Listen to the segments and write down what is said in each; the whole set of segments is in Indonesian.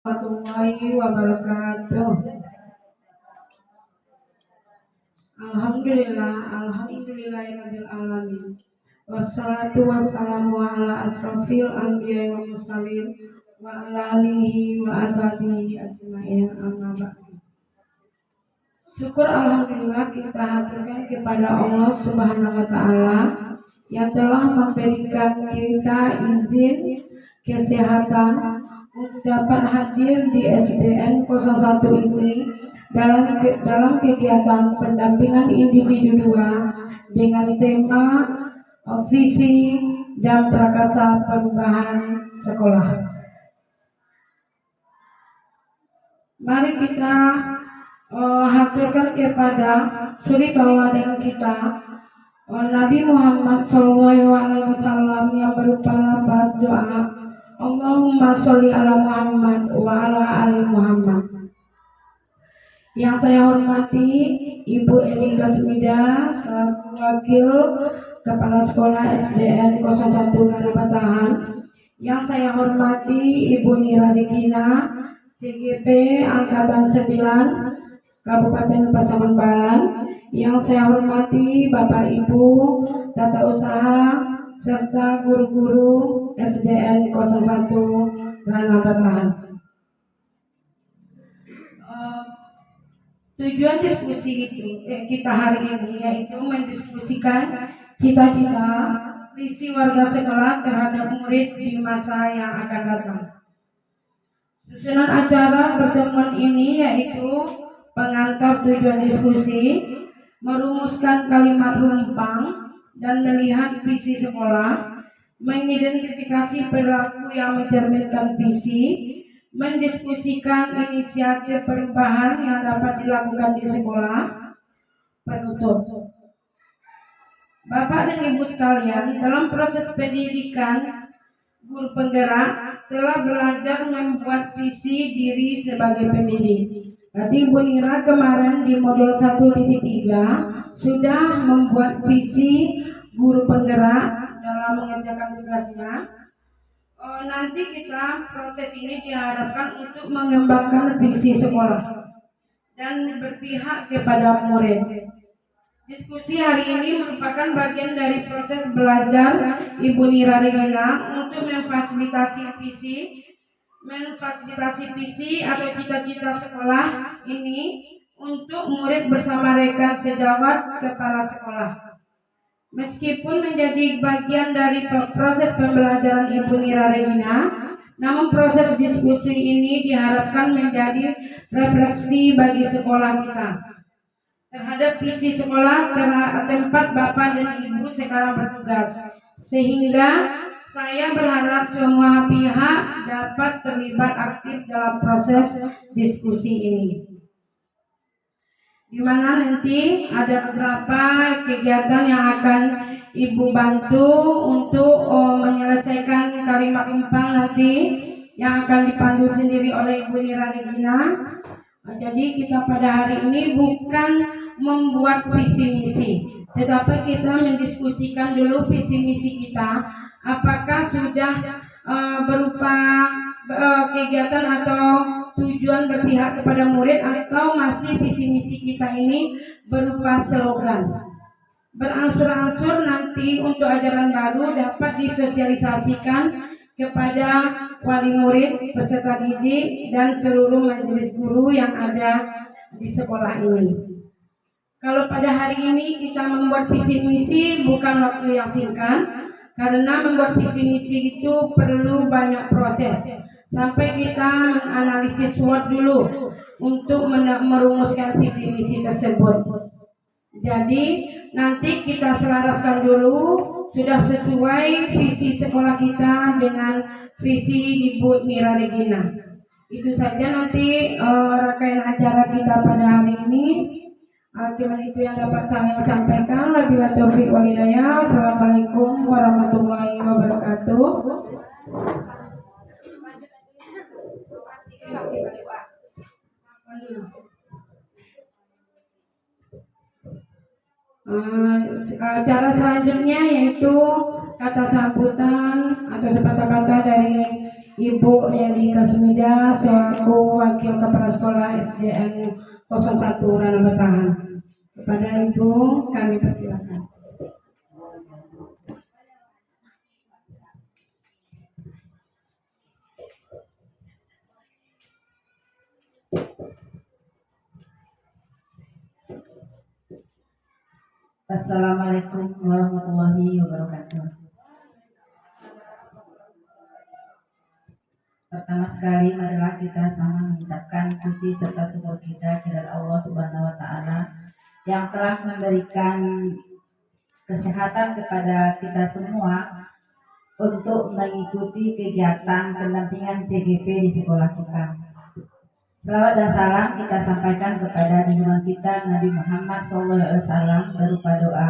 Warahmatullahi wabarakatuh. Alhamdulillahirabbil alamin. Wassalatu wassalamu ala asrofil anbiya'i wal mursalin wa ala alihi wa ashabihi ajmain, amma ba'du. Syukur alhamdulillah kita haturkan kepada Allah Subhanahu wa taala yang telah memberikan kita izin kesehatan untuk dapat hadir di SDN 01 ini dalam kegiatan pendampingan individu 2 dengan tema visi dan prakasa perubahan sekolah. Mari kita haturkan kepada suri tauladan kita Nabi Muhammad SAW yang berupa lafaz doa Allahumma sholli ala Muhammad wa ala ali Muhammad. Yang saya hormati Ibu Eni Kasmida selaku Wakil Kepala Sekolah SDN 01 Kalibatahan. Yang saya hormati Ibu Nira Regina CGP Angkatan 9 Kabupaten Pasaman Barat. Yang saya hormati Bapak Ibu Tata Usaha serta guru-guru SDN 01 Kalibatahan. Tujuan diskusi kita hari ini yaitu mendiskusikan cita-cita visi warga sekolah terhadap murid di masa yang akan datang. Susunan acara pertemuan ini yaitu pengantar tujuan diskusi, merumuskan kalimat rumpang dan melihat visi sekolah, mengidentifikasi perilaku yang mencerminkan visi, mendiskusikan inisiatif perubahan yang dapat dilakukan di sekolah, penutup. Bapak dan Ibu sekalian, dalam proses pendidikan, guru penggerak telah belajar membuat visi diri sebagai pendidik. Tadi Bu Nira kemarin di modul 1.3 sudah membuat visi guru penggerak dalam mengerjakan tugasnya. Nanti kita proses ini diharapkan untuk mengembangkan visi sekolah dan berpihak kepada murid. Diskusi hari ini merupakan bagian dari proses belajar Ibu Nira Regina untuk memfasilitasi visi atau cita-cita sekolah ini untuk murid bersama rekan sejawat kepala sekolah. Meskipun menjadi bagian dari proses pembelajaran Ibu Nira Regina, namun proses diskusi ini diharapkan menjadi refleksi bagi sekolah kita terhadap visi sekolah tempat Bapak dan Ibu sekarang bertugas, sehingga saya berharap semua pihak dapat terlibat aktif dalam proses diskusi ini, di mana nanti ada beberapa kegiatan yang akan Ibu bantu untuk menyelesaikan kalimat rumpang nanti yang akan dipandu sendiri oleh Ibu Nira Regina. Jadi kita pada hari ini bukan membuat visi misi, tetapi kita mendiskusikan dulu visi misi kita, apakah sudah berupa kegiatan atau tujuan berpihak kepada murid, atau masih visi misi kita ini berupa slogan. Berangsur-angsur nanti untuk ajaran baru dapat disosialisasikan kepada wali murid, peserta didik, dan seluruh majelis guru yang ada di sekolah ini. Kalau pada hari ini kita membuat visi misi bukan waktu yang singkat, karena membuat visi misi itu perlu banyak proses. Sampai kita menganalisis SWOT dulu untuk merumuskan visi misi tersebut. Jadi nanti kita selaraskan dulu sudah sesuai visi sekolah kita dengan visi Ibu Nira Regina. Itu saja nanti rangkaian acara kita pada hari ini. Cuma itu yang dapat saya sampaikan. Wabillahi taufiq wal hidayah. Assalamualaikum warahmatullahi wabarakatuh. Cara selanjutnya yaitu kata sambutan atau sepatah kata dari Ibu Yeli Kasmida selaku Wakil Kepala Sekolah SDN 01 Rana Batahan. Kepada Ibu kami persilakan. Assalamualaikum warahmatullahi wabarakatuh. Pertama sekali marilah kita sama mengucapkan puji serta syukur kita kepada Allah Subhanahu wa taala yang telah memberikan kesehatan kepada kita semua untuk mengikuti kegiatan pendampingan CGP di sekolah kita. Salawat dan salam kita sampaikan kepada junjungan kita Nabi Muhammad SAW berupa doa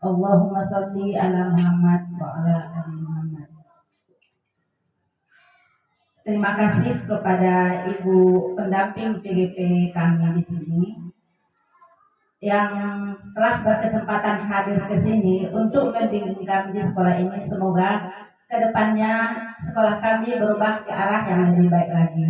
Allahumma sholli ala Muhammad wa ala ali Muhammad. Terima kasih kepada Ibu pendamping CGP kami di sini yang telah berkesempatan hadir ke sini untuk membimbing kami di sekolah ini. Semoga kedepannya sekolah kami berubah ke arah yang lebih baik lagi.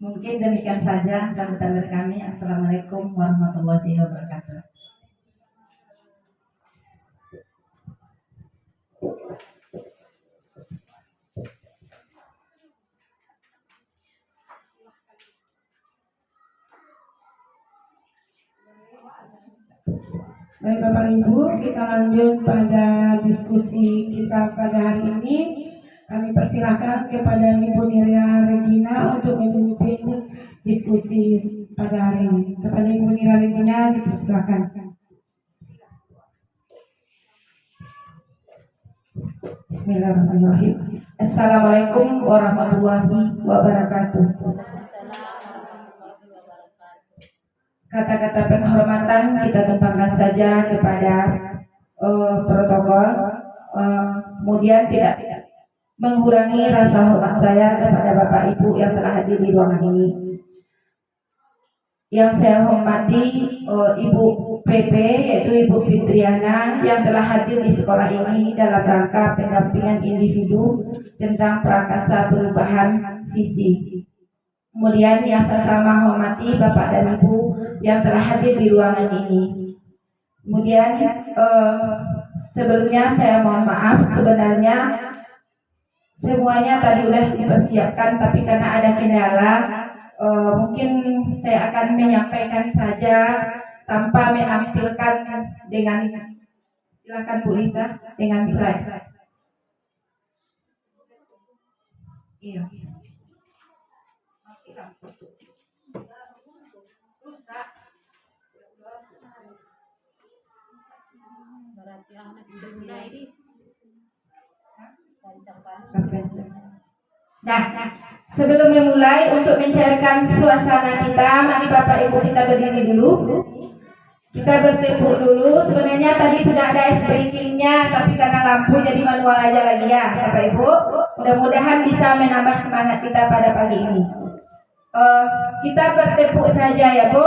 Mungkin demikian saja sambutan dari kami. Assalamualaikum warahmatullahi wabarakatuh. Baik Bapak Ibu, kita lanjut pada diskusi kita pada hari ini. Kami persilahkan kepada Ibu Nira Regina untuk memimpin diskusi pada hari ini. Kepada Ibu Nira Regina dipersilahkan. Bismillahirrahmanirrahim. Assalamualaikum warahmatullahi wabarakatuh. Kata-kata penghormatan kita tumpahkan saja kepada protokol. Kemudian tidak mengurangi rasa hormat saya kepada Bapak Ibu yang telah hadir di ruangan ini. Yang saya hormati Ibu PP yaitu Ibu Fitriana yang telah hadir di sekolah ini dalam rangka pendampingan individu tentang prakasa perubahan visi. Kemudian yang saya sama hormati Bapak dan Ibu yang telah hadir di ruangan ini. Kemudian sebelumnya saya mohon maaf, sebenarnya semuanya tadi sudah dipersiapkan, tapi karena ada kendala, mungkin saya akan menyampaikan saja tanpa menampilkan dengan, silakan Bu Lisa, dengan slide. Iya. Nah, sebelum memulai untuk mencairkan suasana kita, mari Bapak Ibu kita berdiri dulu. Kita bertepuk dulu. Sebenarnya tadi sudah ada ice breakingnya, tapi karena lampu jadi manual aja lagi ya, Bapak Ibu. Mudah-mudahan bisa menambah semangat kita pada pagi ini. Kita bertepuk saja ya, Bu.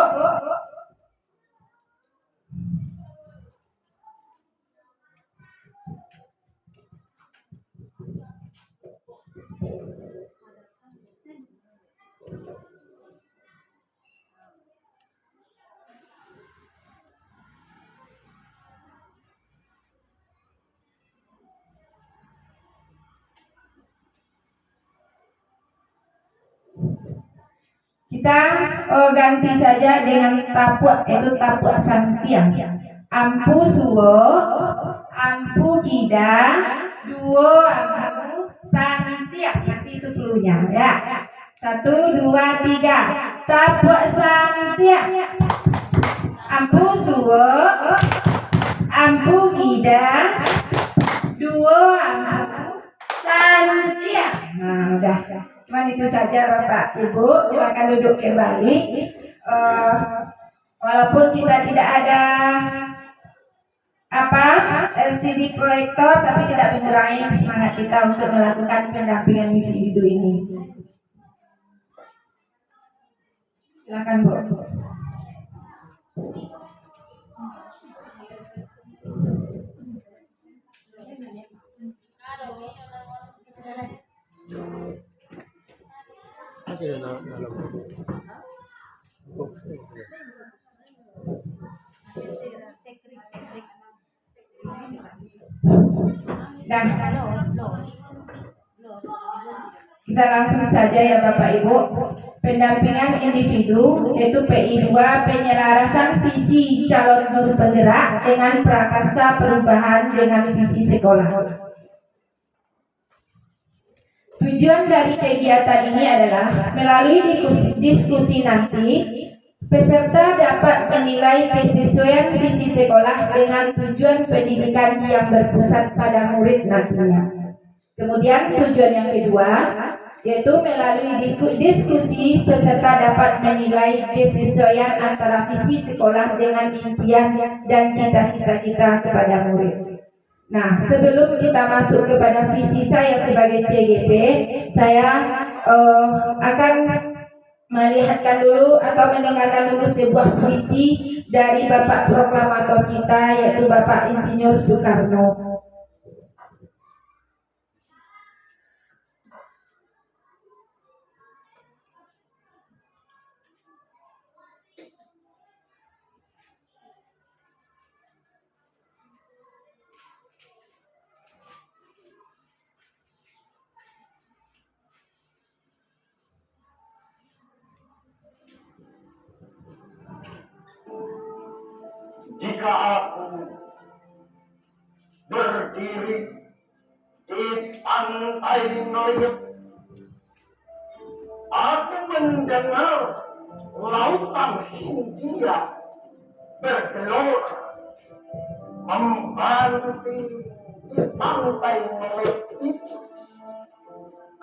Kita ganti saja dengan tapuak, yaitu tapuak santiang. Ampu suwo, ampu kida, duo ampu santiang. Nanti itu dulunya ya. 1, 2, 3. Tapuak santiang. Ampu suwo, ampu kida, duo ampu santiang. Nah, udah. Cuman itu saja Bapak Ibu, silakan duduk kembali. Walaupun kita tidak ada LCD proyektor, tapi tidak mengurangi semangat kita untuk melakukan pendampingan individu ini. Silakan Bu. Nah, kita langsung saja ya Bapak Ibu. Pendampingan individu yaitu PI2, penyelarasan visi calon guru penggerak dengan prakarsa perubahan dengan visi sekolah. Tujuan dari kegiatan ini adalah melalui diskusi nanti peserta dapat menilai kesesuaian visi sekolah dengan tujuan pendidikan yang berpusat pada murid nantinya. Kemudian tujuan yang kedua yaitu melalui diskusi peserta dapat menilai kesesuaian antara visi sekolah dengan impian dan cita-cita kita kepada murid. Nah, sebelum kita masuk kepada visi saya sebagai CGP, saya akan melihatkan dulu atau mendengarkan dulu sebuah puisi dari Bapak Proklamator kita yaitu Bapak Insinyur Soekarno. Jika aku berdiri di pantai Meliut, aku mendengar lautan Hindia bergelora membanti di pantai Meliut itu.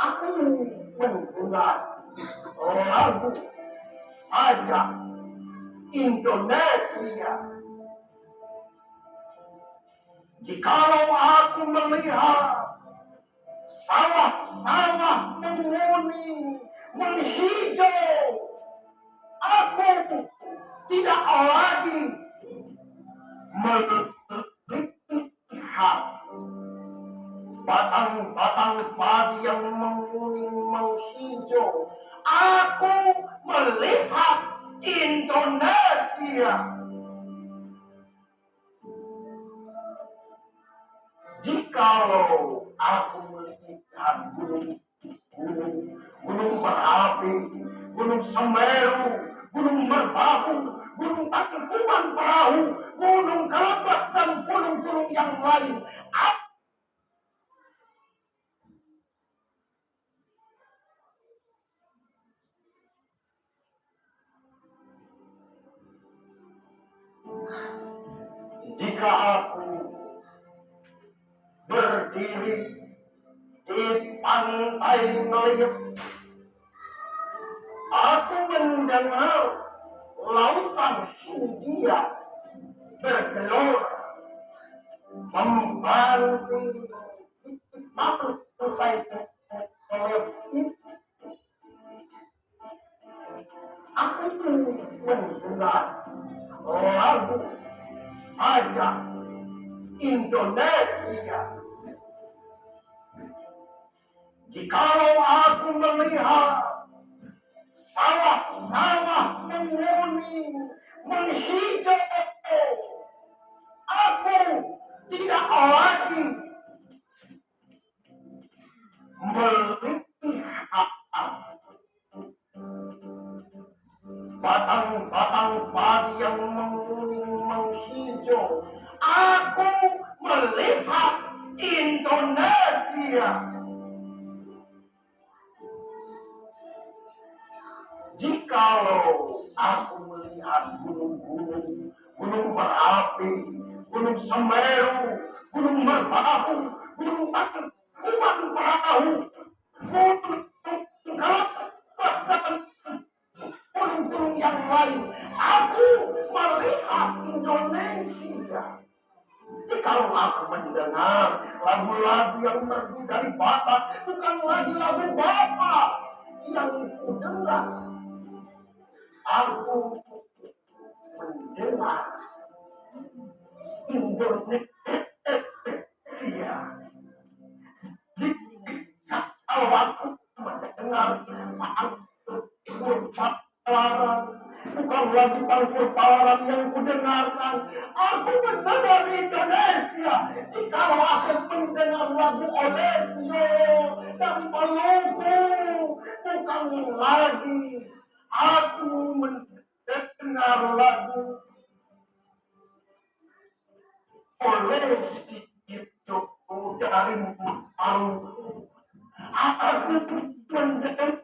Aku mendengar lagu Ajak Indonesia. Jikalau aku melihat sawah-sawah menguning, menghijau, aku tidak lagi melihat batang-batang padi yang menguning, menghijau. Aku melihat Indonesia. Jikalau aku melihat gunung berapi, gunung Semeru, gunung Merbabu, gunung Tangkuban Perahu, gunung Kelabat dan gunung-gunung yang lain, jika aku berdiri di pantai Meliut, aku mendengar lautan Hindia bergelora membanti pantai Meliut. Aku mendengar lagu Ajak Indonesia. Jikalau aku melihat sawah-sawah menguning, menghijau, aku tidak lagi melihat batang-batang padi yang menguning, menghijau. Aku melihat Indonesia. Jikalau aku melihat gunung-gunung, gunung berapi, gunung Semeru, gunung Merbabu, gunung Tangkuban Perahu, gunung Kelabat dan gunung-gunung yang lain, aku melihat Indonesia. Jikalau aku mendengar lagu-lagu yang merdu dari Batak, bukan lagi lagu Bapak yang kudengar, aku mendengar Indonesia. lagi perputaran yang kudengarkan. Aku mendengar Indonesia. Jikalau aku mendengar lagu Olesio dari Maluku, bukan lagi aku mendengar lagu Olesio dari Maluku. Aku mendengar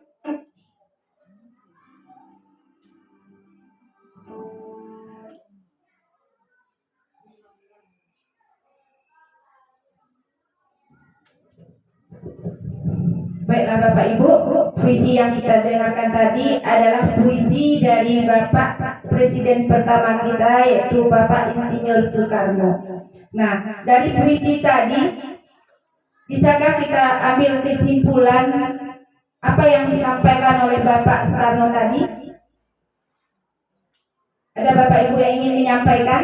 Baiklah Bapak Ibu, puisi yang kita dengarkan tadi adalah puisi dari Bapak Presiden pertama kita, yaitu Bapak Insinyur Soekarno. Nah, dari puisi tadi, bisakah kita ambil kesimpulan apa yang disampaikan oleh Bapak Soekarno tadi? Ada Bapak Ibu yang ingin menyampaikan?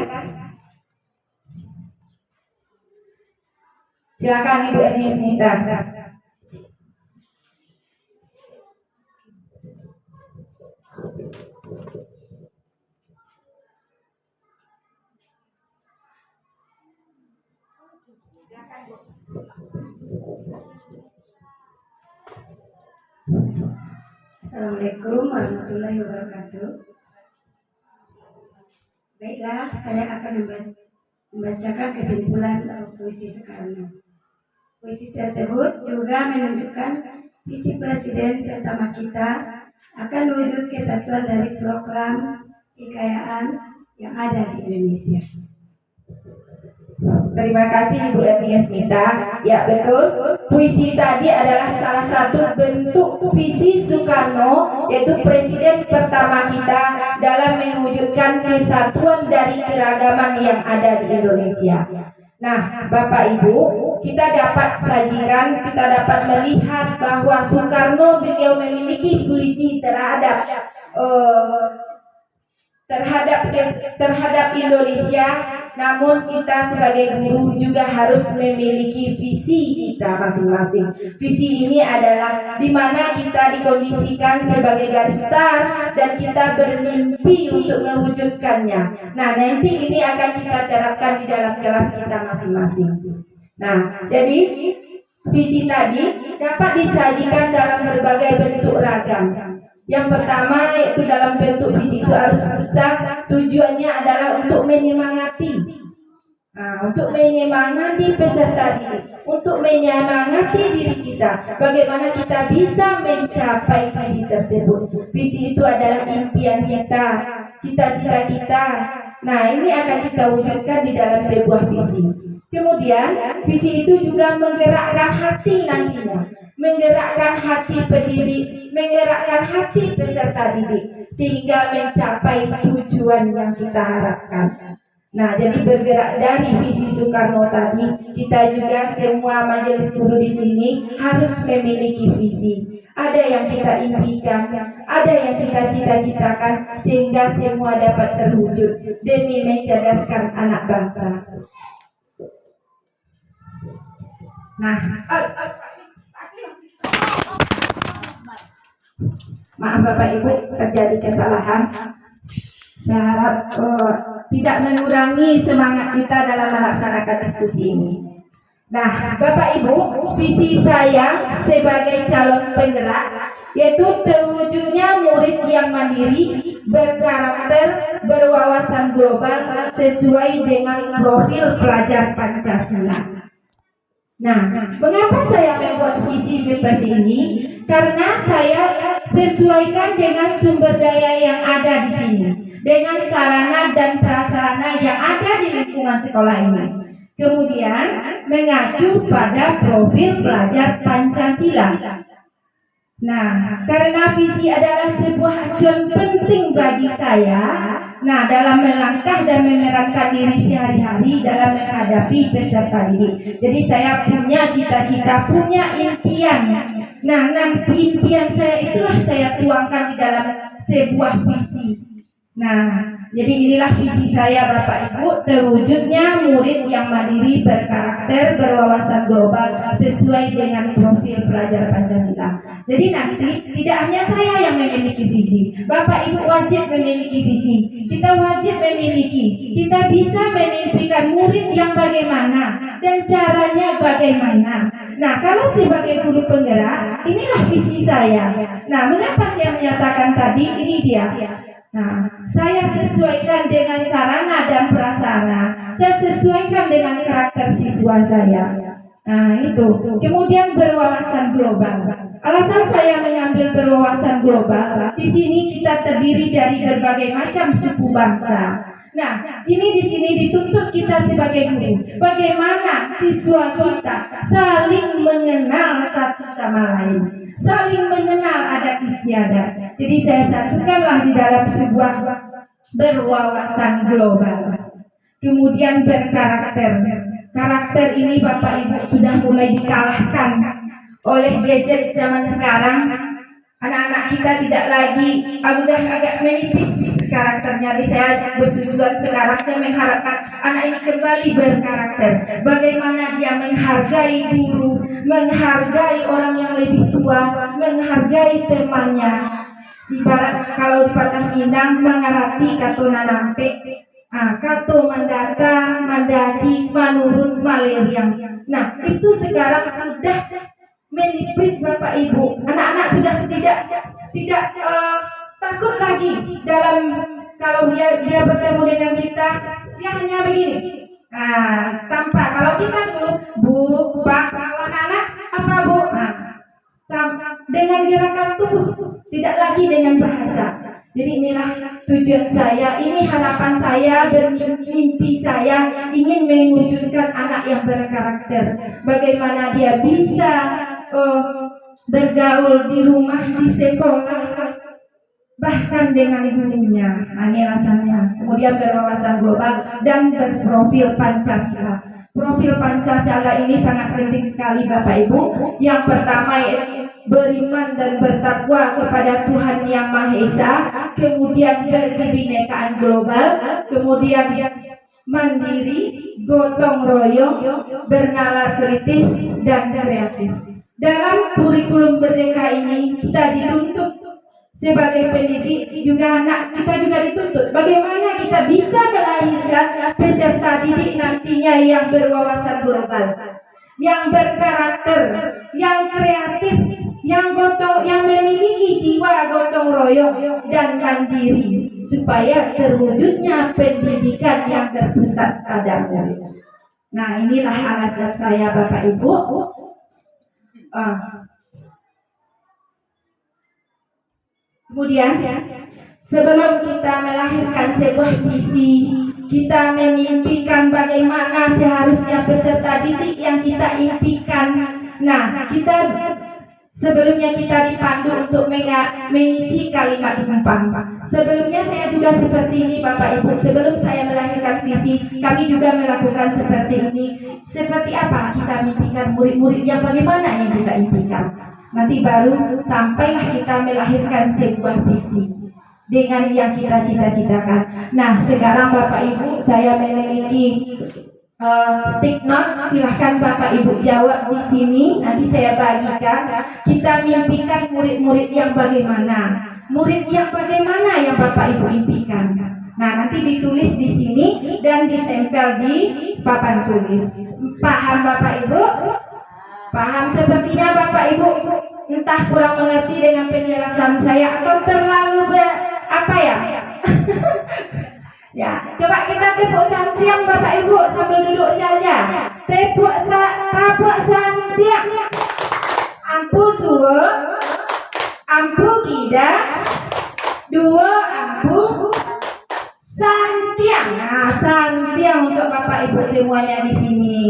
Silakan Ibu Ernest Nita. Assalamualaikum warahmatullahi wabarakatuh. Baiklah, saya akan membacakan kesimpulan puisi Soekarno. Puisi tersebut juga menunjukkan visi Presiden pertama kita akan mewujud kesatuan dari program kekayaan yang ada di Indonesia. Terima kasih Ibu Ernest Nita. Ya betul, puisi tadi adalah salah satu bentuk visi Soekarno, yaitu Presiden pertama kita dalam mewujudkan kesatuan dari keragaman yang ada di Indonesia. Nah Bapak Ibu, kita dapat sajikan, kita dapat melihat bahwa Soekarno beliau memiliki puisi terhadap Indonesia. Namun kita sebagai guru juga harus memiliki visi kita masing-masing. Visi ini adalah di mana kita dikondisikan sebagai garis start dan kita bermimpi untuk mewujudkannya. Nah, nanti ini akan kita terapkan di dalam kelas kita masing-masing. Nah, jadi visi tadi dapat disajikan dalam berbagai bentuk ragam. Yang pertama yaitu dalam bentuk visi itu harus kita tujuannya adalah untuk menyemangati, untuk menyemangati peserta didik, untuk menyemangati diri kita, bagaimana kita bisa mencapai visi tersebut. Visi itu adalah impian kita, cita-cita kita. Nah, ini akan kita wujudkan di dalam sebuah visi. Kemudian visi itu juga menggerakkan hati nantinya, menggerakkan hati pendidik, menggerakkan hati peserta didik sehingga mencapai tujuan yang kita harapkan. Nah, jadi bergerak dari visi Soekarno tadi, kita juga semua majelis guru di sini harus memiliki visi. Ada yang kita impikan, ada yang kita cita-citakan sehingga semua dapat terwujud demi mencerdaskan anak bangsa. Nah, maaf Bapak Ibu, terjadi kesalahan. Saya harap tidak mengurangi semangat kita dalam melaksanakan diskusi ini. Nah, Bapak Ibu, visi saya sebagai calon penggerak yaitu terwujudnya murid yang mandiri, berkarakter, berwawasan global sesuai dengan profil pelajar Pancasila. Nah, mengapa saya membuat visi seperti ini? Karena saya sesuaikan dengan sumber daya yang ada di sini, dengan sarana dan prasarana yang ada di lingkungan sekolah ini. Kemudian mengacu pada profil pelajar Pancasila. Nah, karena visi adalah sebuah acuan penting bagi saya, nah dalam melangkah dan memerankan diri sehari-hari dalam menghadapi peserta didik. Jadi saya punya cita-cita, punya impian. Nah, nanti impian saya itulah saya tuangkan di dalam sebuah visi. Nah, Jadi inilah visi saya Bapak Ibu, terwujudnya murid yang mandiri, berkarakter, berwawasan global sesuai dengan profil pelajar Pancasila. Jadi nanti tidak hanya saya yang memiliki visi, Bapak Ibu wajib memiliki visi. Kita wajib memiliki, kita bisa memimpikan murid yang bagaimana dan caranya bagaimana. Nah, kalau sebagai guru penggerak, inilah visi saya. Nah, mengapa saya menyatakan tadi ini dia? Nah, saya sesuaikan dengan sarana dan prasarana. Saya sesuaikan dengan karakter siswa saya. Nah, itu. Kemudian berwawasan global. Alasan saya mengambil berwawasan global, di sini kita terdiri dari berbagai macam suku bangsa. Nah, ini di sini dituntut kita sebagai guru. Bagaimana siswa kita saling mengenal satu sama lain, saling mengenal adat istiadat. Jadi saya satukanlah di dalam sebuah berwawasan global. Kemudian berkarakter. Karakter ini Bapak Ibu sudah mulai dikalahkan oleh gadget zaman sekarang. Anak-anak kita tidak lagi agak menipis karakternya. Jadi saya bertujuan sekarang saya mengharapkan anak ini kembali berkarakter. Bagaimana dia menghargai guru, menghargai orang yang lebih tua, menghargai temannya. Ibarat kalau di Patah Pinang mengarati kato nanampe, kato mandata, mandadi, manurun, maleriang. Nah, itu sekarang sudah menipis Bapak Ibu. Anak-anak sudah tidak takut lagi dalam kalau dia bertemu dengan kita, dia hanya begini. Tanpa kalau kita dulu Bu, Pak, kalau anak-anak apa Bu? Dengan gerakan tubuh, tidak lagi dengan bahasa. Jadi inilah tujuan saya, ini harapan saya, bermimpi saya ingin mewujudkan anak yang berkarakter. Bagaimana dia bisa bergaul di rumah, di sekolah, bahkan dengan gurunya. Nah, ini alasannya. Kemudian berwawasan global dan berprofil Pancasila. Profil Pancasila ini sangat penting sekali Bapak Ibu. Yang pertama yaitu beriman dan bertakwa kepada Tuhan Yang Maha Esa, kemudian berkebinekaan global, kemudian mandiri, gotong royong, bernalar kritis dan kreatif. Dalam kurikulum Merdeka ini kita dituntut sebagai pendidik, juga anak kita juga dituntut bagaimana kita bisa melahirkan peserta didik nantinya yang berwawasan global, yang berkarakter, yang kreatif, yang memiliki jiwa gotong royong dan mandiri, supaya terwujudnya pendidikan yang terpusat pada murid. Nah, inilah alasan saya Bapak Ibu. Kemudian sebelum kita melahirkan sebuah visi, kita memimpikan bagaimana seharusnya peserta didik yang kita impikan. Nah, sebelumnya kita dipandu untuk mengisi kalimat kumpang. Sebelumnya saya juga seperti ini Bapak Ibu. Sebelum saya melahirkan visi, kami juga melakukan seperti ini. Seperti apa kita mimpikan murid-murid yang bagaimana yang kita impikan. Nanti baru sampailah kita melahirkan sebuah visi dengan yang kita cita-citakan. Nah, sekarang Bapak Ibu saya memiliki stick note, silahkan Bapak Ibu jawab di sini. Nanti saya bagikan. Kita mimpikan murid-murid yang bagaimana? Murid yang bagaimana yang Bapak Ibu impikan? Nah, nanti ditulis di sini dan ditempel di papan tulis. Paham Bapak Ibu? Paham? Sepertinya Bapak Ibu entah kurang mengerti dengan penjelasan saya atau terlalu ya, coba kita tepuk santiang Bapak Ibu sambil duduk saja. Tepuk santiang. Ampu suwe, ampu gida, dua ampu santiang. Nah, santiang untuk Bapak Ibu semuanya di sini.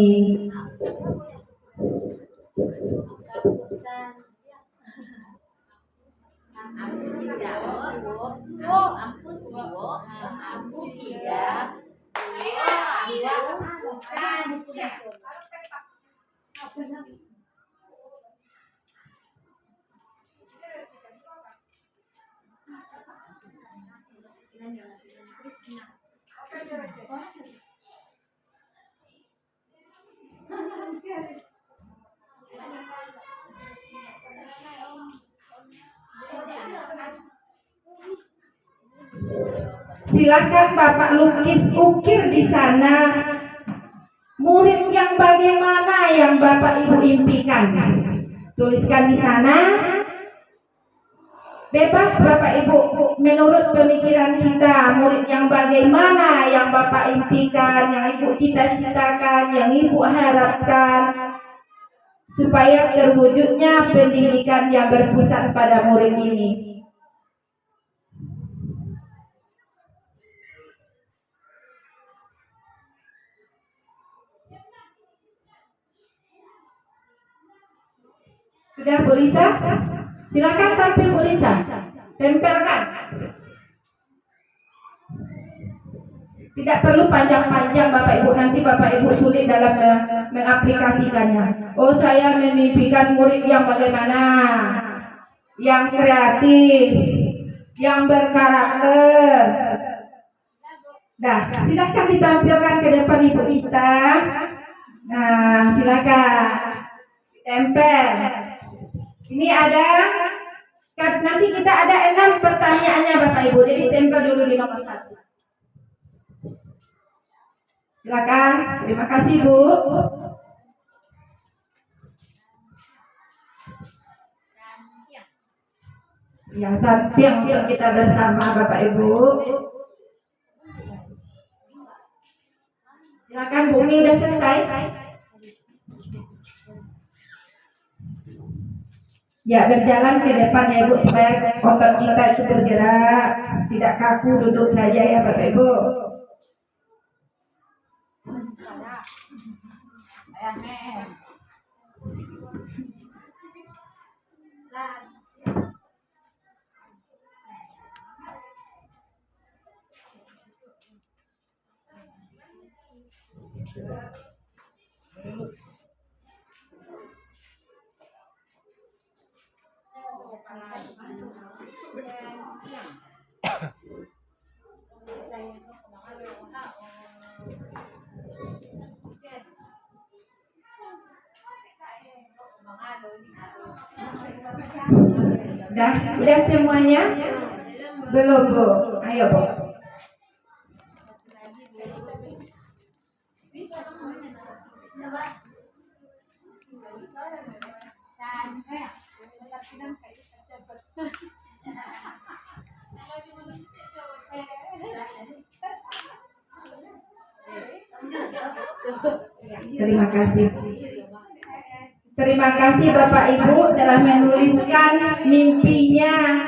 Silakan Bapak lukis ukir di sana murid yang bagaimana yang Bapak Ibu impikan. Tuliskan di sana. Bebas Bapak Ibu, menurut pemikiran kita, murid yang bagaimana yang Bapak impikan, yang Ibu cita-citakan, yang Ibu harapkan, supaya terwujudnya pendidikan yang berpusat pada murid ini. Sudah Bu Lisa? Silakan tampil Bu Lisa. Tempelkan. Tidak perlu panjang-panjang Bapak Ibu, nanti Bapak Ibu sulit dalam mengaplikasikannya. Oh, saya memimpikan murid yang bagaimana? Yang kreatif, yang berkarakter. Nah, silakan ditampilkan ke depan Ibu kita. Nah, silakan tempel. Ini ada, nanti kita ada 6 pertanyaannya Bapak Ibu, jadi tempel dulu di nomor 1. Silakan, terima kasih Bu. Yang samping untuk kita bersama Bapak Ibu. Silakan Bu, ini udah selesai. Ya, berjalan ke depan ya Bu, supaya otot kita itu bergerak, tidak kaku duduk saja ya Bapak Ibu. Udah semuanya? Belum Bu. Ayo Bu. Terima kasih. Terima kasih Bapak Ibu telah menuliskan mimpinya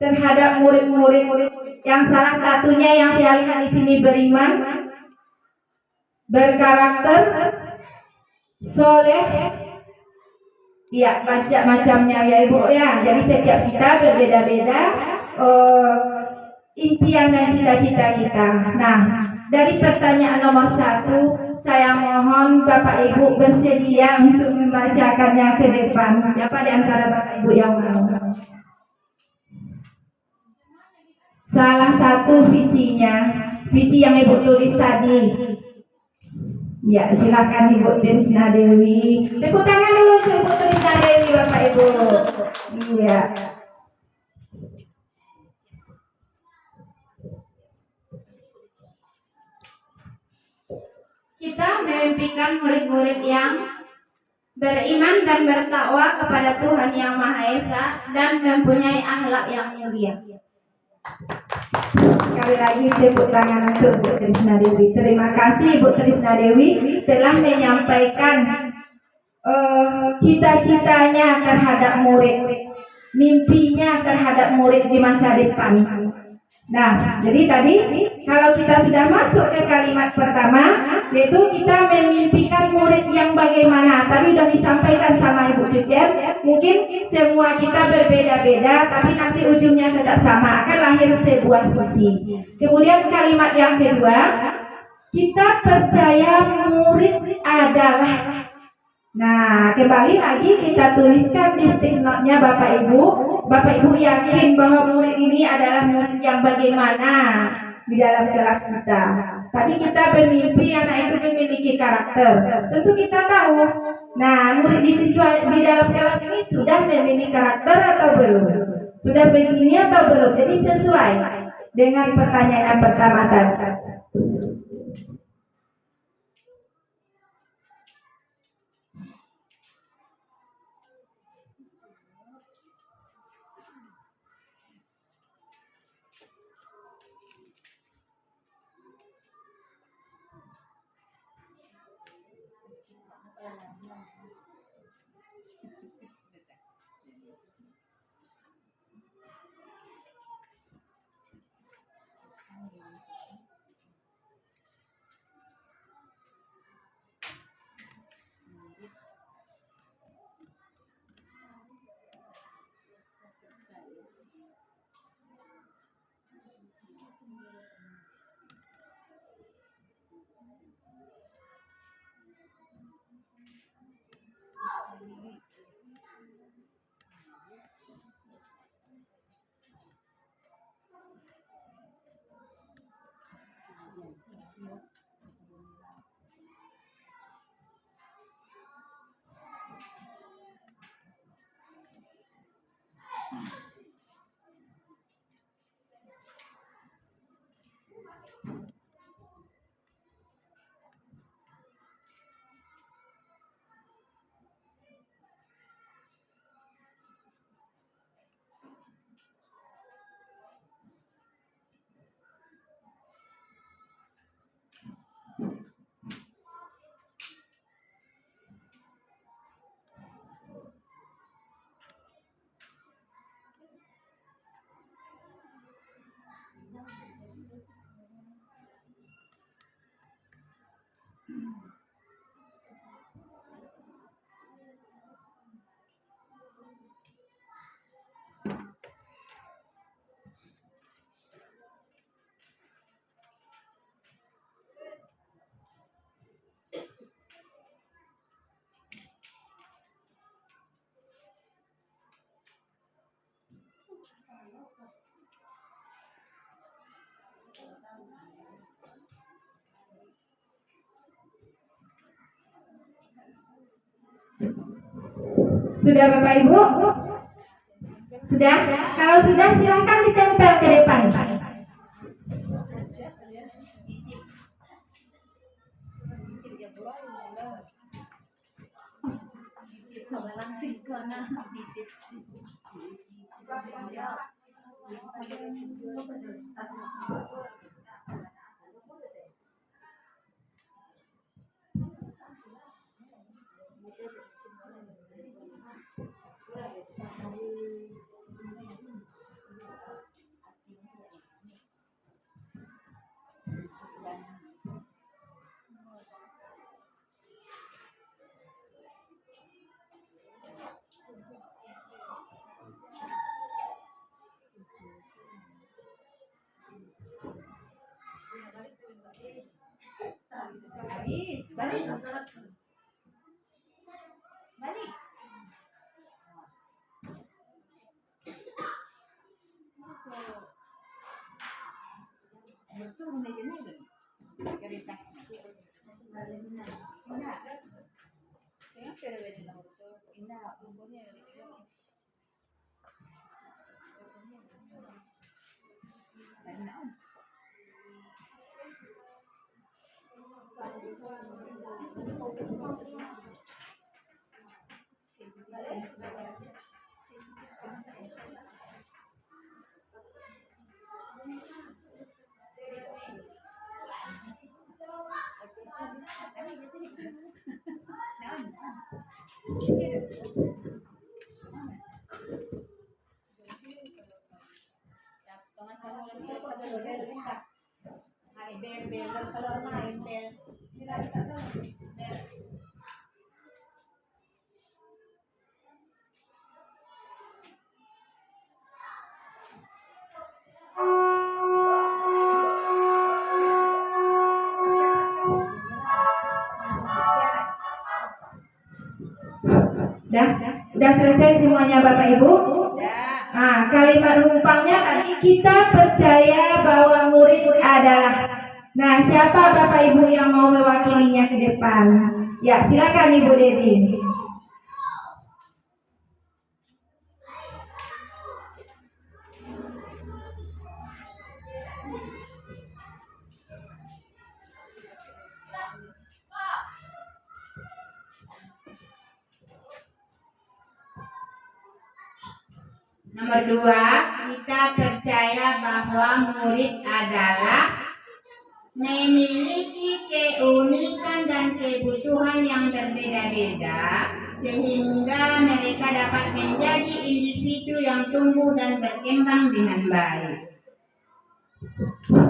terhadap murid-murid yang salah satunya yang saya lihat di sini beriman, berkarakter, soleh, ya macam-macamnya ya Ibu ya. Jadi setiap kita berbeda-beda impian dan cita-cita kita. Nah, dari pertanyaan nomor 1, saya mohon Bapak Ibu bersedia untuk membacakannya ke depan. Siapa di antara Bapak Ibu yang mau? Salah satu visinya, visi yang Ibu tulis tadi. Ya, silakan Ibu Trisna Dewi. Tepuk tangan dulu untuk Ibu Trisna Dewi, Bapak Ibu. Iya. Kita memimpikan murid-murid yang beriman dan bertakwa kepada Tuhan Yang Maha Esa dan mempunyai akhlak yang mulia. Sekali lagi tepuk tangan untuk Ibu Trisna Dewi. Terima kasih Ibu Trisna Dewi telah menyampaikan cita-citanya terhadap murid, mimpinya terhadap murid di masa depan. Nah, jadi tadi kalau kita sudah masuk ke kalimat pertama, yaitu kita memimpikan murid yang bagaimana. Tadi sudah disampaikan sama Ibu Cucer, mungkin semua kita berbeda-beda, tapi nanti ujungnya tetap sama, akan lahir sebuah visi. Kemudian kalimat yang kedua, kita percaya murid adalah. Nah, kembali lagi kita tuliskan di stick note-nya Bapak Ibu. Bapak Ibu yakin bahwa murid ini adalah murid yang bagaimana di dalam kelas kita. Tadi kita bermimpi anak itu memiliki karakter. Tentu kita tahu. Nah, murid di dalam kelas ini sudah memiliki karakter atau belum? Sudah begini atau belum? Jadi sesuai. dengan pertanyaan yang pertama tadi. Sudah Bapak Ibu? Sudah? Kalau sudah silakan ditempel ke depan. Balik. Udah selesai semuanya Bapak Ibu? Nah, kalimat rumpangnya tadi kita percaya bahwa murid adalah. Nah, siapa Bapak Ibu yang mau mewakilinya ke depan? Ya, silakan Ibu Dedi. Nomor 2, kita percaya bahwa murid adalah memiliki keunikan dan kebutuhan yang berbeda-beda sehingga mereka dapat menjadi individu yang tumbuh dan berkembang dengan baik.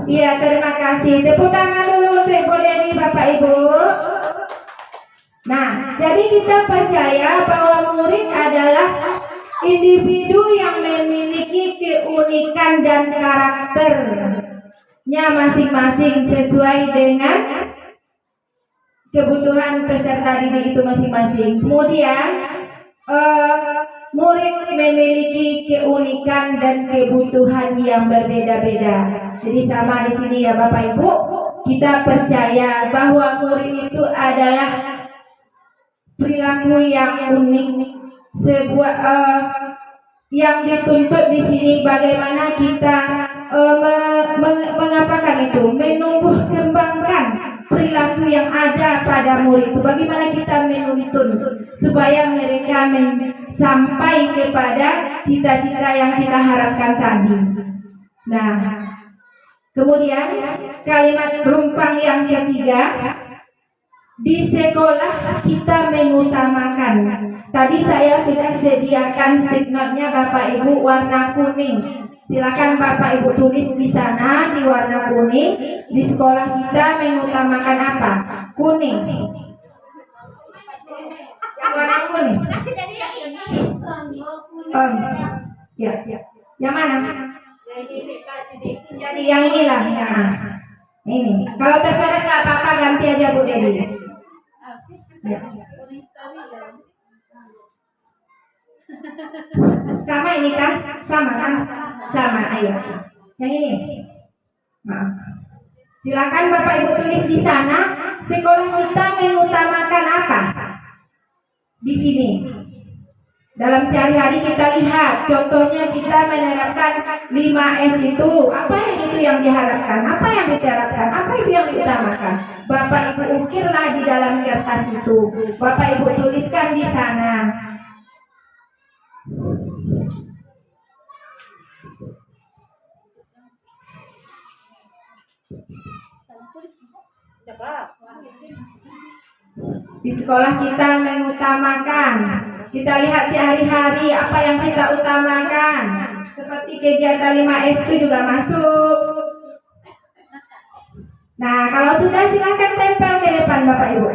Iya, terima kasih. Tepuk tangan dulu untuk Ibu Dedi, Bapak Ibu. Nah, jadi kita percaya bahwa murid adalah individu yang memiliki keunikan dan karakternya masing-masing sesuai dengan kebutuhan peserta didik itu masing-masing. Kemudian murid memiliki keunikan dan kebutuhan yang berbeda-beda. Jadi sama di sini ya Bapak Ibu, kita percaya bahwa murid itu adalah perilaku yang unik, sebuah yang dituntut di sini bagaimana kita mengapakan itu, menumbuh kembangkan perilaku yang ada pada murid itu, bagaimana kita menuntun supaya mereka sampai kepada cita-cita yang kita harapkan tadi. Nah, kemudian kalimat rumpang yang ketiga, di sekolah kita mengutamakan. Tadi saya sudah sediakan sticknotnya Bapak Ibu warna kuning. Silakan Bapak Ibu tulis di sana di warna kuning. Di sekolah kita mengutamakan apa? Kuning. Yang warna kuning. Ya. Yang mana? Jadi yang inilah. Nah, ini. Kalau tercoret nggak apa-apa, ganti aja Bu Dedi. Ya. Sama ini kan? Sama kan? Sama, ayo. Yang ini. Maaf. Silakan Bapak Ibu tulis di sana. Sekolah kita mengutamakan apa? Di sini. Dalam sehari-hari kita lihat, contohnya kita menerapkan 5S itu. Apa yang itu yang diharapkan? Apa yang diterapkan? Apa itu yang diutamakan? Bapak Ibu ukirlah di dalam kertas itu. Bapak Ibu tuliskan di sana. Di sekolah kita mengutamakan. Kita lihat sehari-hari apa yang kita utamakan. Seperti kegiatan 5S itu juga masuk. Nah, kalau sudah silakan tempel ke depan Bapak Ibu.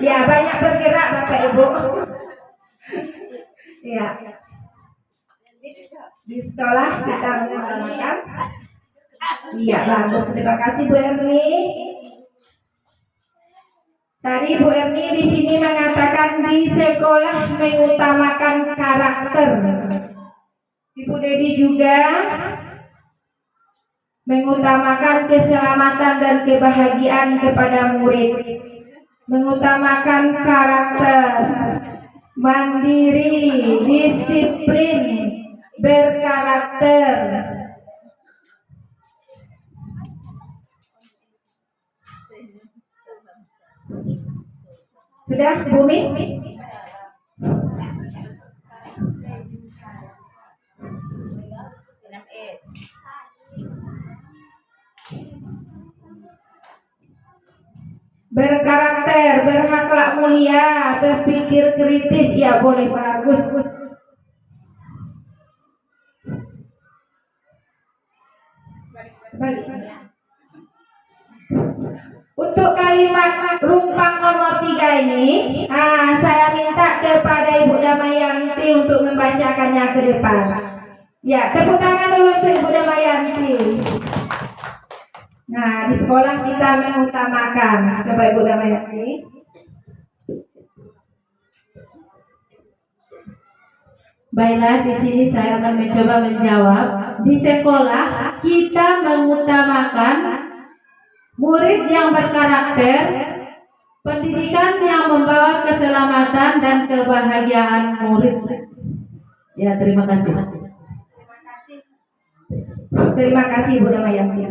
Ya, banyak bergerak Bapak Ibu. Ya. Di sekolah kita mengutamakan. Iya, bagus. Terima kasih Bu Erni. Tadi Bu Erni di sini mengatakan di sekolah mengutamakan karakter. Ibu Dedi juga mengutamakan keselamatan dan kebahagiaan kepada murid. Mengutamakan karakter, mandiri, disiplin, berkarakter. Sudah, Bumi? Berkarakter, berakhlak mulia, berpikir kritis, ya boleh, bagus. Untuk kalimat rumpang nomor 3 ini, saya minta kepada Ibu Damayanti untuk membacakannya ke depan. Ya, tepuk tangan dulu untuk Ibu Damayanti. Nah, di sekolah kita mengutamakan. Coba Ibu Damayanti. Baiklah, di sini saya akan mencoba menjawab. Di sekolah kita mengutamakan murid yang berkarakter, pendidikan yang membawa keselamatan dan kebahagiaan murid. Ya, terima kasih. Terima kasih Bu Damayanti.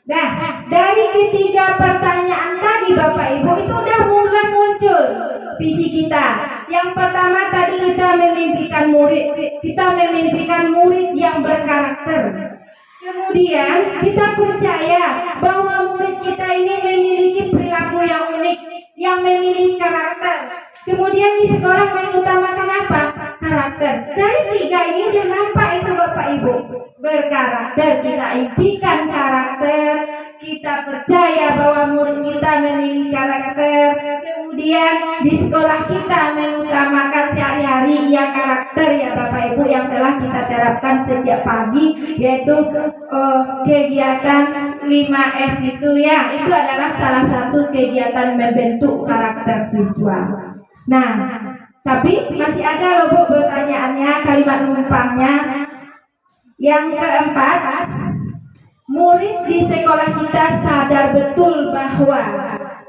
Nah, dari ketiga pertanyaan tadi Bapak Ibu itu udah mulai muncul visi kita. Yang pertama tadi kita memimpikan murid, kita memimpikan murid yang berkarakter. Kemudian kita percaya bahwa murid kita ini memiliki perilaku yang unik, yang memiliki karakter. Kemudian di sekolah mengutamakan apa? Karakter. Dari tiga ini udah nampak itu Bapak Ibu. Berkarakter, kita impikan karakter, kita percaya bahwa murid kita memiliki karakter. Kemudian di sekolah kita mengutamakan sehari-hari ya karakter ya Bapak Ibu yang telah kita terapkan sejak pagi, yaitu kegiatan 5S itu ya, itu adalah salah satu kegiatan membentuk karakter siswa. Nah, tapi masih ada loh Bu pertanyaannya, kalimat numpangnya. Yang keempat, murid di sekolah kita sadar betul bahwa,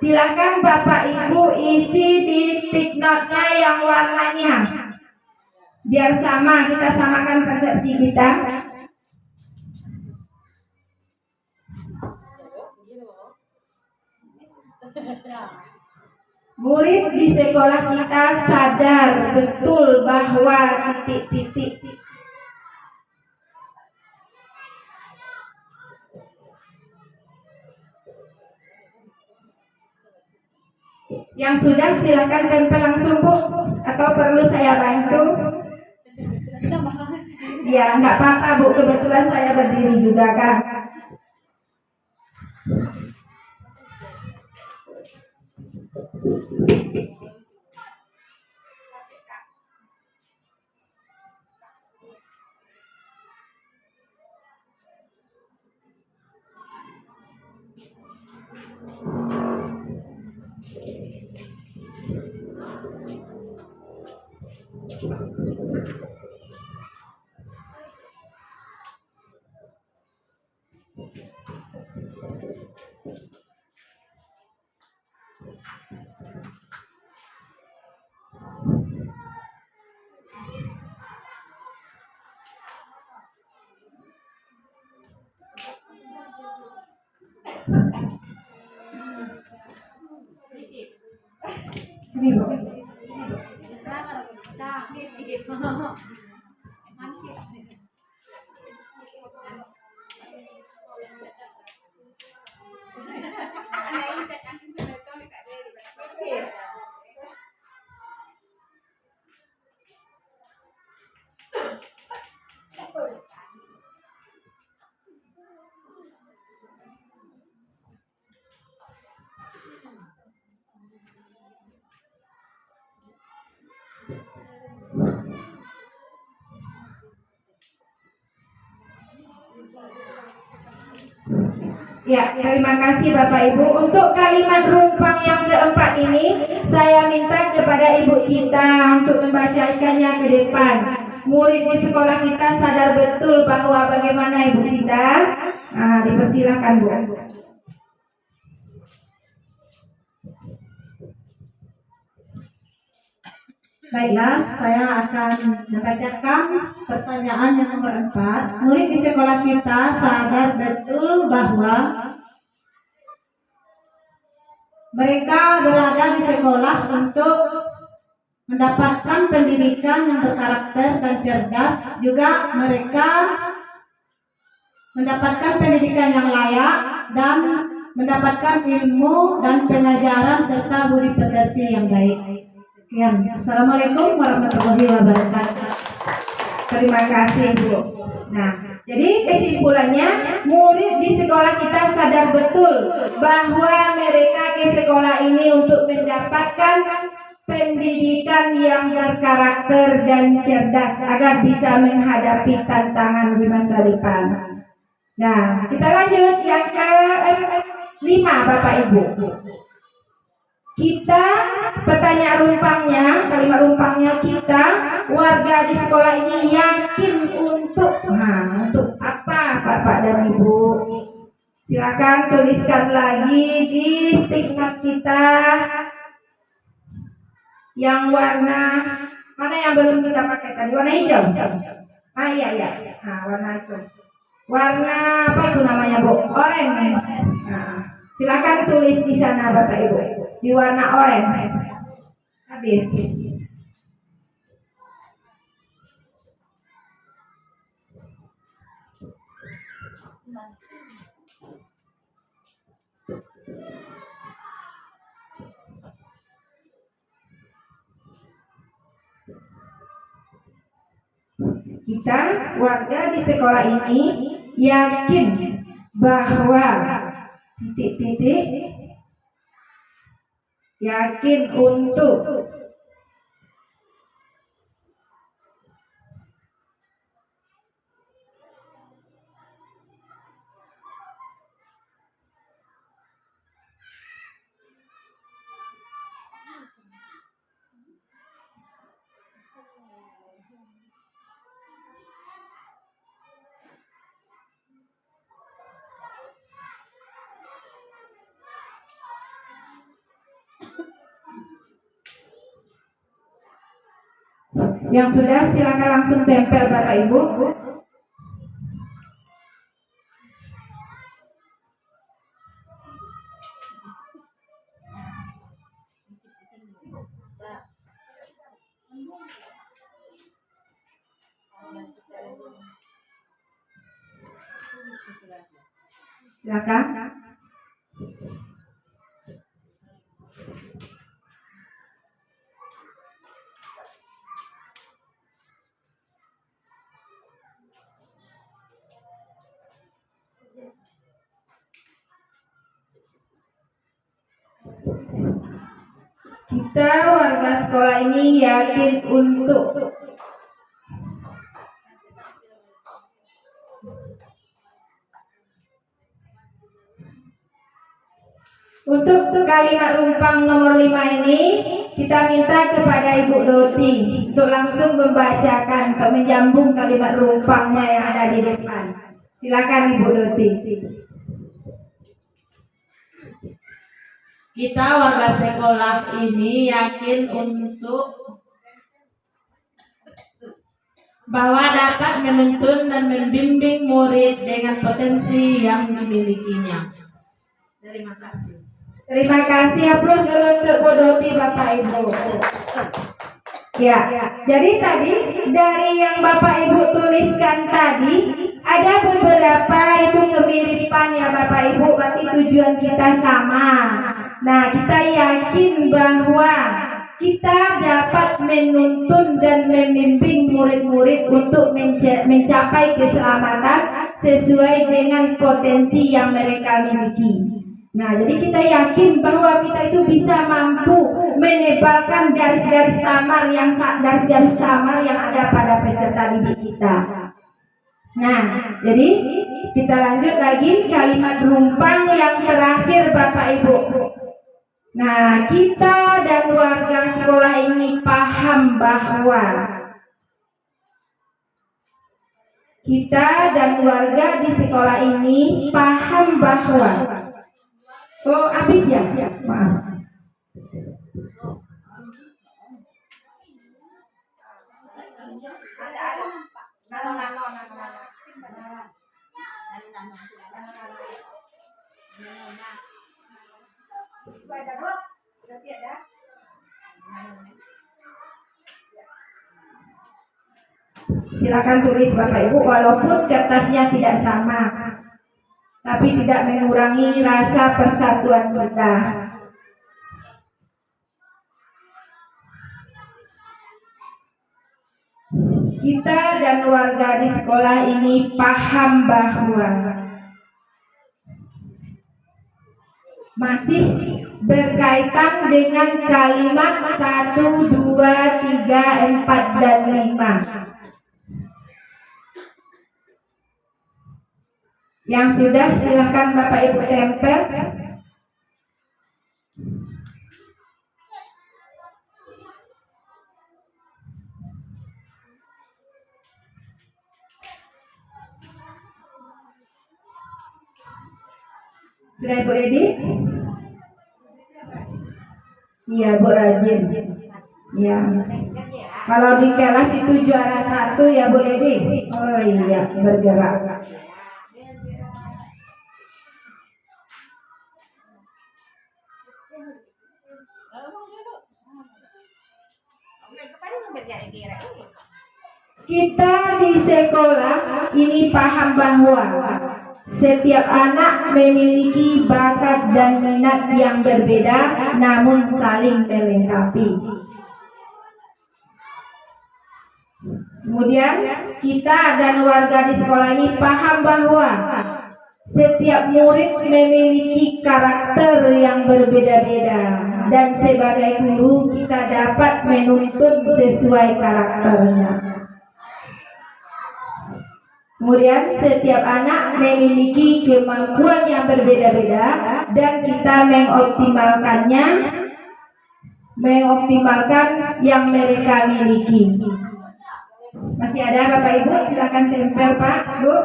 silakan Bapak Ibu isi di stick note-nya yang warnanya biar sama, kita samakan persepsi kita. Murid di sekolah kita sadar betul bahwa titik-titik. Yang sudah silakan tempel langsung Bu, atau perlu saya bantu? Ya nggak apa-apa Bu, kebetulan saya berdiri juga kan. Ini Bu. Ya, terima kasih Bapak Ibu. Untuk kalimat rumpang yang keempat ini, saya minta kepada Ibu Cinta untuk membacakannya ke depan. Murid di sekolah kita sadar betul bahwa bagaimana Ibu Cinta. Nah, dipersilakan Bu. Baiklah, saya akan membacakan pertanyaan yang nomor 4. Murid di sekolah kita sadar betul bahwa mereka berada di sekolah untuk mendapatkan pendidikan yang berkarakter dan cerdas. Juga mereka mendapatkan pendidikan yang layak dan mendapatkan ilmu dan pengajaran serta budi pekerti yang baik. Sekian. Assalamualaikum warahmatullahi wabarakatuh. Terima kasih Bu. Nah, jadi kesimpulannya, murid di sekolah kita sadar betul bahwa mereka ke sekolah ini untuk mendapatkan pendidikan yang berkarakter dan cerdas agar bisa menghadapi tantangan di masa depan. Nah, kita lanjut yang ke-5 Bapak Ibu. Kita pertanyaan rumpangnya, kalimat rumpangnya, kita warga di sekolah ini yakin untuk apa Bapak dan Ibu? Silakan tuliskan lagi di stiker kita yang warna mana yang belum kita pakai tadi, warna hijau. Iya. Nah, warna hijau. Warna apa itu namanya Bu? Oranye. Nah, silakan tulis di sana Bapak Ibu. Di warna oranye. Habis. Kita warga di sekolah ini yakin bahwa titik-titik yakin untuk yang sudah silakan langsung tempel Bapak Ibu. Silakan. Kita warga sekolah ini yakin untuk kalimat rumpang nomor 5 ini kita minta kepada Ibu Doti untuk langsung membacakan atau menjambung kalimat rumpangnya yang ada di depan. Silakan Ibu Doti. Kita warga sekolah ini yakin bahwa dapat menuntun dan membimbing murid dengan potensi yang dimilikinya. Terima kasih. Terima kasih, aplaus dulu untuk Bu Doti Bapak Ibu. Ya, jadi tadi dari yang Bapak Ibu tuliskan tadi ada beberapa itu kemiripan ya Bapak Ibu, berarti tujuan kita sama. Nah, kita yakin bahwa kita dapat menuntun dan membimbing murid-murid untuk mencapai keselamatan sesuai dengan potensi yang mereka miliki. Nah, jadi kita yakin bahwa kita itu bisa mampu menebalkan garis-garis samar yang ada pada peserta didik kita. Nah, jadi kita lanjut lagi kalimat rumpang yang terakhir Bapak Ibu. Nah, kita dan warga sekolah ini paham bahwa oh, habis ya? Maaf. Silakan tulis Bapak Ibu, walaupun kertasnya tidak sama, tapi tidak mengurangi rasa persatuan kita. Kita dan warga di sekolah ini paham bahwa masih berkaitan dengan kalimat 1, 2, 3, 4, dan 5. Yang sudah silakan Bapak Ibu tempel. Sudah Ibu ready? Iya Bu rajin. Ya. Kalau di kelas itu juara 1 ya Bu ready? Oh iya, bergerak. Kita di sekolah ini paham bahwa Setiap anak memiliki bakat dan minat yang berbeda, namun saling melengkapi. Kemudian kita dan warga di sekolah ini paham bahwa setiap murid memiliki karakter yang berbeda-beda, dan sebagai guru kita dapat menuntun sesuai karakternya. Kemudian setiap anak memiliki kemampuan yang berbeda-beda dan kita mengoptimalkan yang mereka miliki. Masih ada Bapak Ibu, silakan tempel Pak, Bu.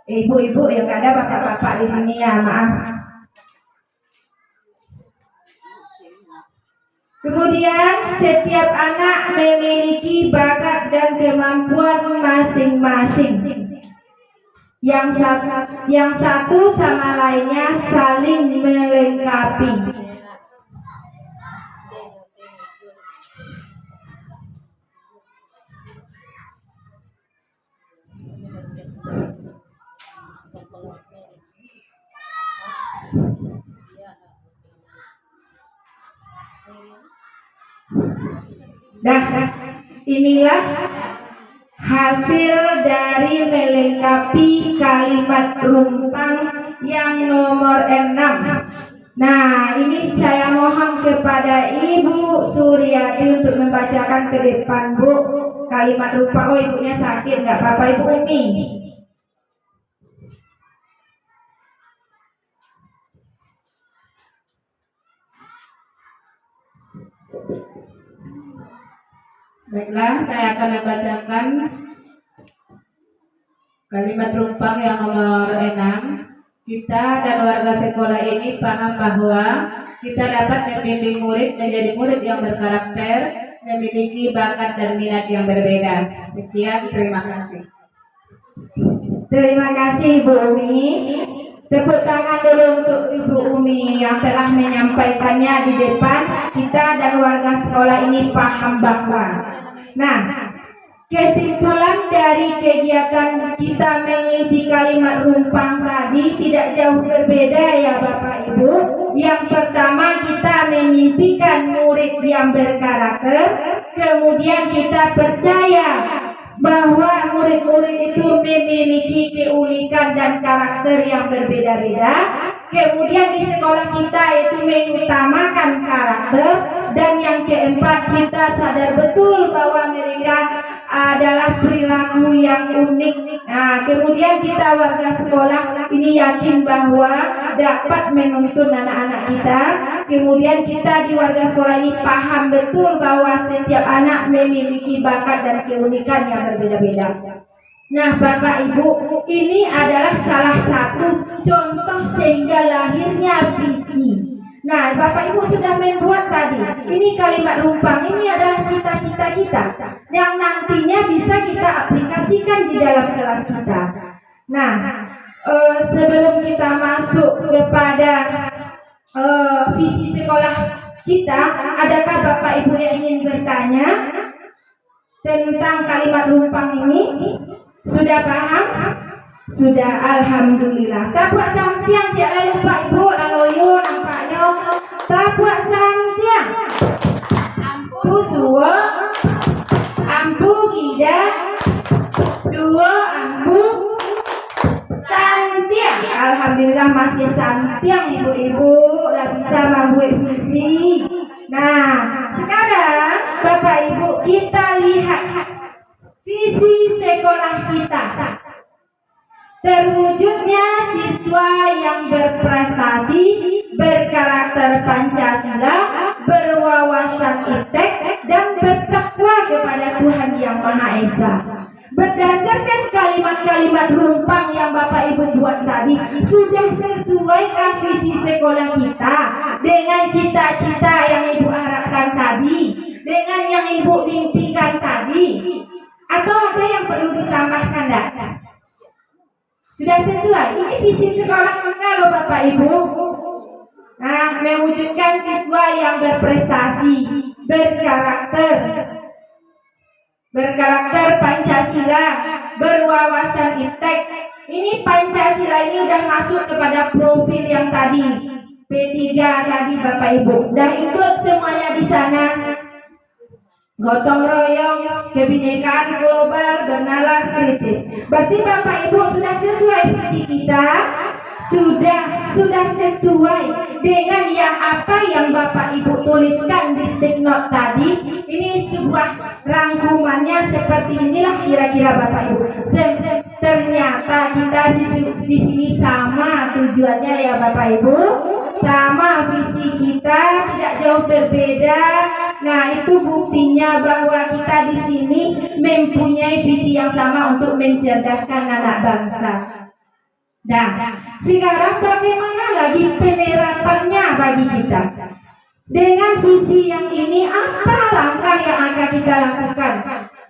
Ibu-ibu yang ada bapak-bapak di sini ya, maaf. Kemudian setiap anak memiliki bakat dan kemampuan masing-masing. Yang satu sama lainnya saling melengkapi. Nah, inilah hasil dari melengkapi kalimat rumpang yang nomor 6. Nah, ini saya mohon kepada Ibu Suryati untuk membacakan ke depan, Bu, kalimat rumpang. Oh, ibunya sakit, nggak apa-apa, Ibu Umi. Baiklah, saya akan membacakan kalimat rumpang yang nomor 6. Kita dan warga sekolah ini paham bahwa kita dapat membimbing murid menjadi murid yang berkarakter, memiliki bakat dan minat yang berbeda. Sekian, terima kasih. Terima kasih Ibu Umi. Tepuk tangan dulu untuk Ibu Umi yang telah menyampaikannya di depan. Kita dan warga sekolah ini paham bahwa, nah, kesimpulan dari kegiatan kita mengisi kalimat rumpang tadi tidak jauh berbeda ya Bapak Ibu. Yang pertama, kita memimpikan murid yang berkarakter, kemudian kita percaya bahwa murid-murid itu memiliki keunikan dan karakter yang berbeda-beda. Kemudian di sekolah kita itu mengutamakan karakter, dan yang keempat, kita sadar betul bahwa mereka adalah perilaku yang unik. Nah, kemudian kita warga sekolah ini yakin bahwa dapat menuntun anak-anak kita. Kemudian kita di warga sekolah ini paham betul bahwa setiap anak memiliki bakat dan keunikan yang berbeda-beda. Nah, Bapak Ibu, ini adalah salah satu contoh sehingga lahirnya visi. Nah, Bapak Ibu sudah membuat tadi. Ini kalimat rumpang, ini adalah cita-cita kita yang nantinya bisa kita aplikasikan di dalam kelas kita. Nah, sebelum kita masuk kepada visi sekolah kita, adakah Bapak Ibu yang ingin bertanya tentang kalimat rumpang ini? Sudah paham? Sudah, alhamdulillah. Tabuak samtiang jangan lupa Ibu, laloyo nampaknya. Tabuak samtiang. Ampu suwa, ampu gida, dua ampu santiang. Alhamdulillah masih santiang Ibu-ibu, udah bisa membuat visi. Nah, sekarang Bapak Ibu kita lihat visi sekolah kita. Terwujudnya siswa yang berprestasi, berkarakter Pancasila, berwawasan iptek, dan bertakwa kepada Tuhan Yang Maha Esa. Berdasarkan kalimat-kalimat rumpang yang Bapak Ibu buat tadi, sudah sesuaikah visi sekolah kita dengan cita-cita yang Ibu harapkan tadi, dengan yang Ibu mimpikan tadi, atau ada yang perlu ditambahkan? Sudah sesuai. Ini visi sekolah kita loh Bapak Ibu. Nah, mewujudkan siswa yang berprestasi, berkarakter Pancasila, berwawasan iptek, Ini Pancasila ini udah masuk kepada profil yang tadi P3 tadi Bapak Ibu. Udah include semuanya di sana. Gotong royong, kebinekaan global, bernalar kritis. Berarti Bapak Ibu sudah sesuai visi kita, sudah sesuai dengan yang apa yang Bapak Ibu tuliskan di stick note tadi. Ini sebuah rangkumannya seperti inilah kira-kira Bapak Ibu. Ternyata kita di sini sama tujuannya ya Bapak Ibu, sama visi kita tidak jauh berbeda. Nah, itu buktinya bahwa kita di sini mempunyai visi yang sama untuk mencerdaskan anak bangsa. Nah, sekarang bagaimana lagi penerapannya bagi kita? Dengan visi yang ini, apa langkah yang akan kita lakukan?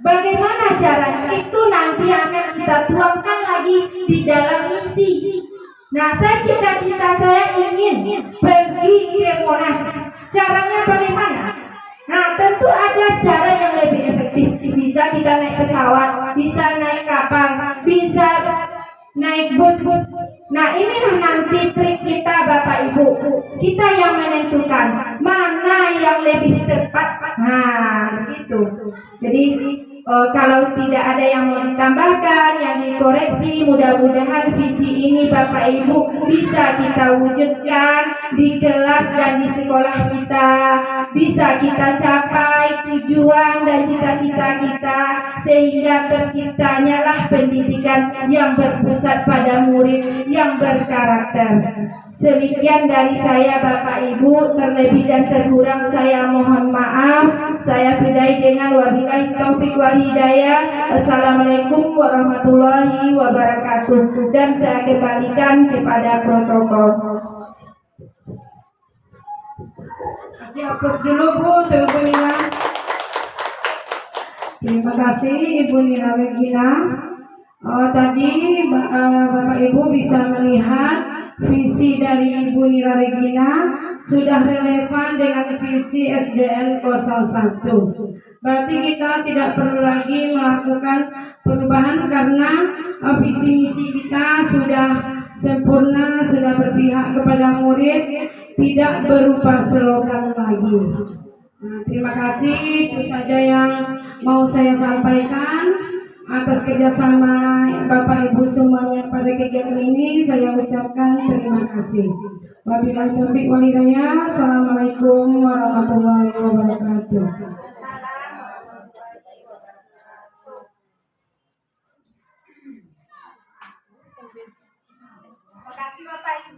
Bagaimana caranya? Itu nanti akan kita tuangkan lagi di dalam misi. Nah, cita-cita saya ingin pergi ke Monas. Caranya bagaimana? Nah, tentu ada cara yang lebih efektif. Bisa kita naik pesawat, bisa naik kapal, bisa naik bus. Nah, inilah nanti trik kita Bapak Ibu. Kita yang menentukan mana yang lebih tepat. Nah, begitu. Jadi kalau tidak ada yang mau ditambahkan, yang dikoreksi, mudah-mudahan visi ini Bapak Ibu bisa kita wujudkan di kelas dan di sekolah kita, bisa kita capai tujuan dan cita-cita kita, sehingga terciptanya lah pendidikan yang berpusat pada murid yang berkarakter. Demikian dari saya Bapak Ibu, terlebih dan terkurang saya mohon maaf. Saya sudahi dengan wabillahi taufik wal hidayah. Assalamualaikum warahmatullahi wabarakatuh. Dan saya kembalikan kepada protokol. Kasih hapus dulu Bu, Ibu Nina. Terima kasih Ibu Nina Regina. Tadi Bapak Ibu bisa melihat visi dari Ibu Nina Regina sudah relevan dengan visi SDN 01. Berarti kita tidak perlu lagi melakukan perubahan karena visi misi kita sudah sempurna, sudah berpihak kepada murid, tidak berupa slogan lagi. Nah, terima kasih, itu saja yang mau saya sampaikan. Atas kerjasama Bapak Ibu semuanya pada kegiatan ini, saya ucapkan terima kasih. Wabillahi taufiq wal hidayah. Assalamualaikum warahmatullahi wabarakatuh. Terima kasih Bapak Ibu.